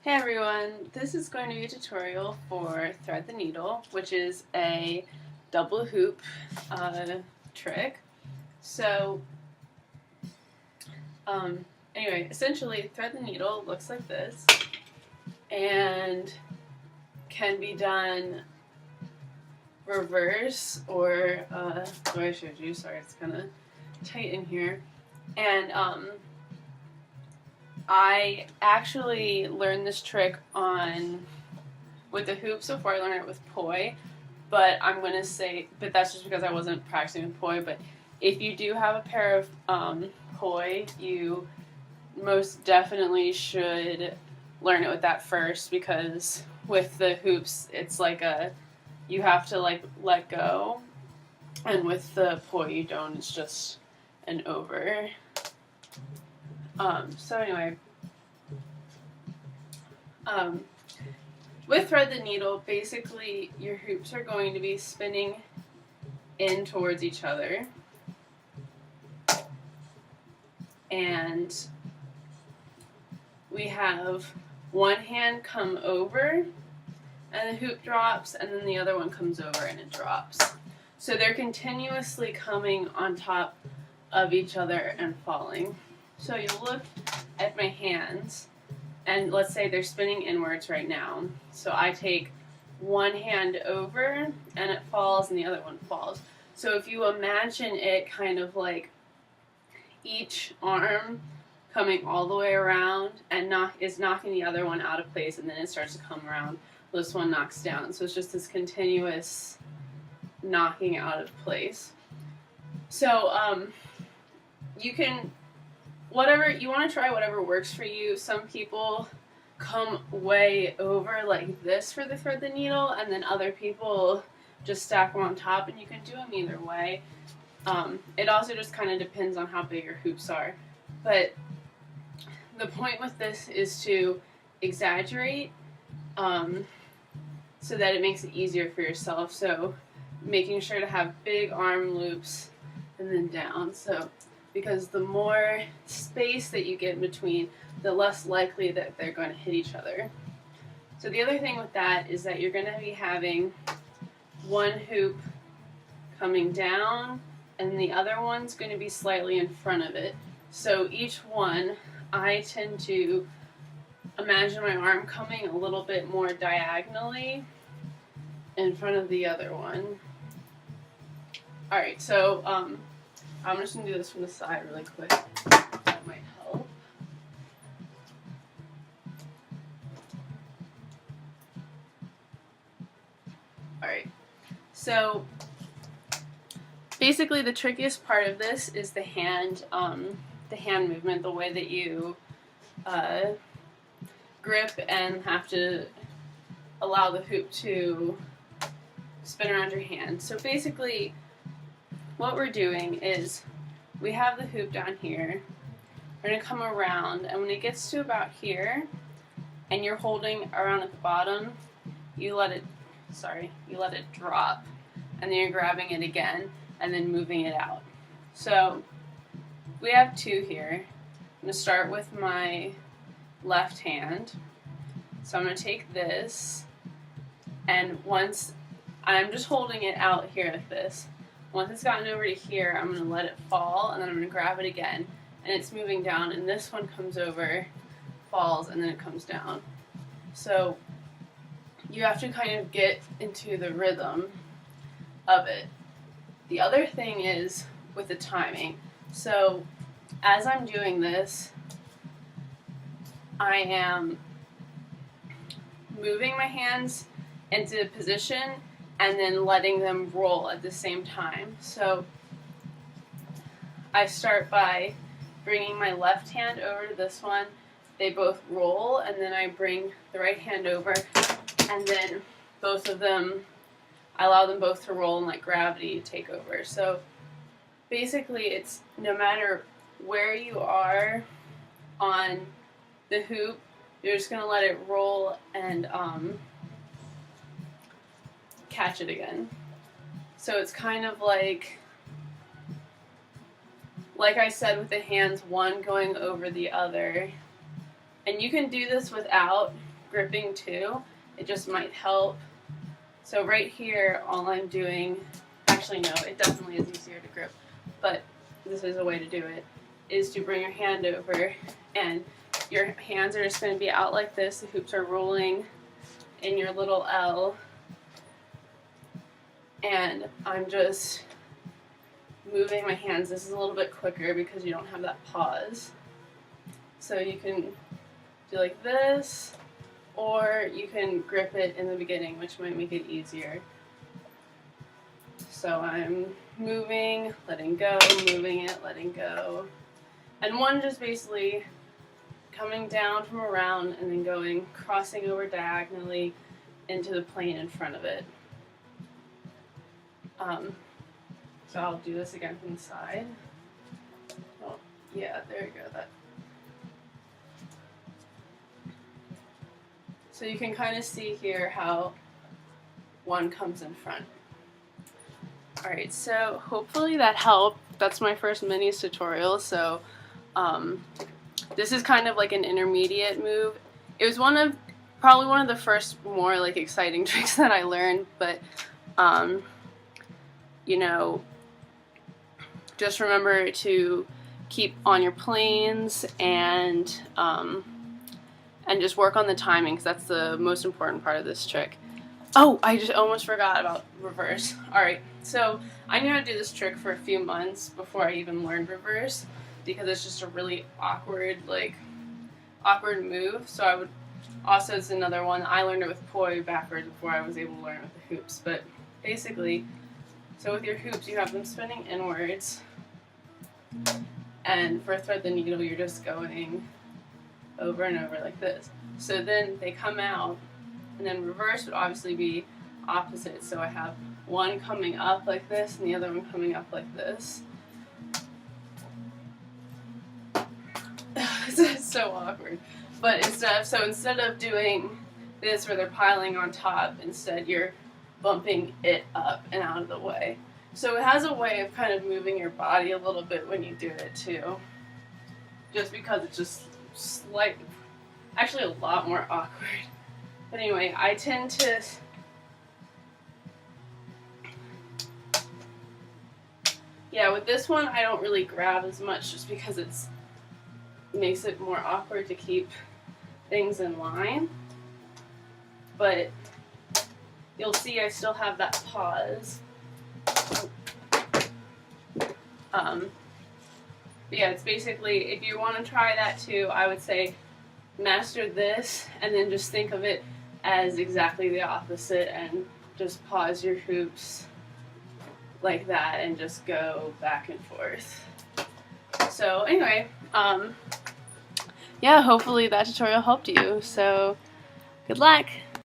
Hey everyone, this is going to be a tutorial for thread the needle, which is a double hoop trick. So, anyway, essentially thread the needle looks like this and can be done reverse or, the way I showed you, sorry it's kind of tight in here, and I actually learned this trick with the hoops before I learned it with poi, but but that's just because I wasn't practicing with poi. But if you do have a pair of poi, you most definitely should learn it with that first, because with the hoops, it's like you have to like let go, and with the poi you don't. It's just an over. So anyway, with thread the needle, basically your hoops are going to be spinning in towards each other, and we have one hand come over and the hoop drops, and then the other one comes over and it drops. So they're continuously coming on top of each other and falling. So you look at my hands, and let's say they're spinning inwards right now. So I take one hand over and it falls and the other one falls. So if you imagine it kind of like each arm coming all the way around and is knocking the other one out of place, and then it starts to come around, this one knocks down. So it's just this continuous knocking out of place. So you can you want to try whatever works for you. Some people come way over like this for the thread the needle, and then other people just stack them on top, and you can do them either way. It also just kind of depends on how big your hoops are. But the point with this is to exaggerate so that it makes it easier for yourself. So making sure to have big arm loops and then down. So because the more space that you get in between, the less likely that they're going to hit each other. So the other thing with that is that you're going to be having one hoop coming down, and the other one's going to be slightly in front of it. So each one, I tend to imagine my arm coming a little bit more diagonally in front of the other one. Alright, so I'm just going to do this from the side really quick. That might help. Alright, so basically the trickiest part of this is the hand movement, the way that you grip and have to allow the hoop to spin around your hand. So basically what we're doing is we have the hoop down here. We're going to come around, and when it gets to about here and you're holding around at the bottom, you let it drop, and then you're grabbing it again and then moving it out. So we have two here. I'm going to start with my left hand. So I'm going to take this, and once I'm just holding it out here like this. Once it's gotten over to here, I'm going to let it fall, and then I'm going to grab it again, and it's moving down, and this one comes over, falls, and then it comes down. So you have to kind of get into the rhythm of it. The other thing is with the timing. So as I'm doing this, I am moving my hands into position and then letting them roll at the same time. So I start by bringing my left hand over to this one. They both roll, and then I bring the right hand over, and then both of them, I allow them both to roll and let gravity take over. So basically it's no matter where you are on the hoop, you're just going to let it roll and catch it again. So it's kind of like I said with the hands, one going over the other. And you can do this without gripping too. It just might help. So right here, all I'm doing, actually no, it definitely is easier to grip, but this is a way to do it, is to bring your hand over, and your hands are just going to be out like this. The hoops are rolling in your little L, and I'm just moving my hands. This is a little bit quicker because you don't have that pause. So you can do like this, or you can grip it in the beginning, which might make it easier. So I'm moving, letting go, moving it, letting go. And one just basically coming down from around and then going, crossing over diagonally into the plane in front of it. So I'll do this again from the side. Oh, yeah, there you go. That. So you can kind of see here how one comes in front. Alright, so hopefully that helped. That's my first minis tutorial, so this is kind of like an intermediate move. It was probably one of the first more like exciting tricks that I learned, but you know, just remember to keep on your planes and just work on the timing, because that's the most important part of this trick. Oh, I just almost forgot about reverse. Alright, so I knew how to do this trick for a few months before I even learned reverse, because it's just a really awkward move. So I would also, it's another one, I learned it with poi backwards before I was able to learn it with the hoops. But basically, so with your hoops, you have them spinning inwards, and for thread the needle, you're just going over and over like this. So then they come out, and then reverse would obviously be opposite. So I have one coming up like this, and the other one coming up like this. It's so awkward. But instead of doing this where they're piling on top, instead you're bumping it up and out of the way. So it has a way of kind of moving your body a little bit when you do it too. Just because it's just actually a lot more awkward. But anyway, I tend to with this one I don't really grab as much, just because it makes it more awkward to keep things in line. But you'll see I still have that pause. But yeah, it's basically, if you want to try that too, I would say master this and then just think of it as exactly the opposite, and just pause your hoops like that and just go back and forth. So anyway, yeah, hopefully that tutorial helped you. So good luck!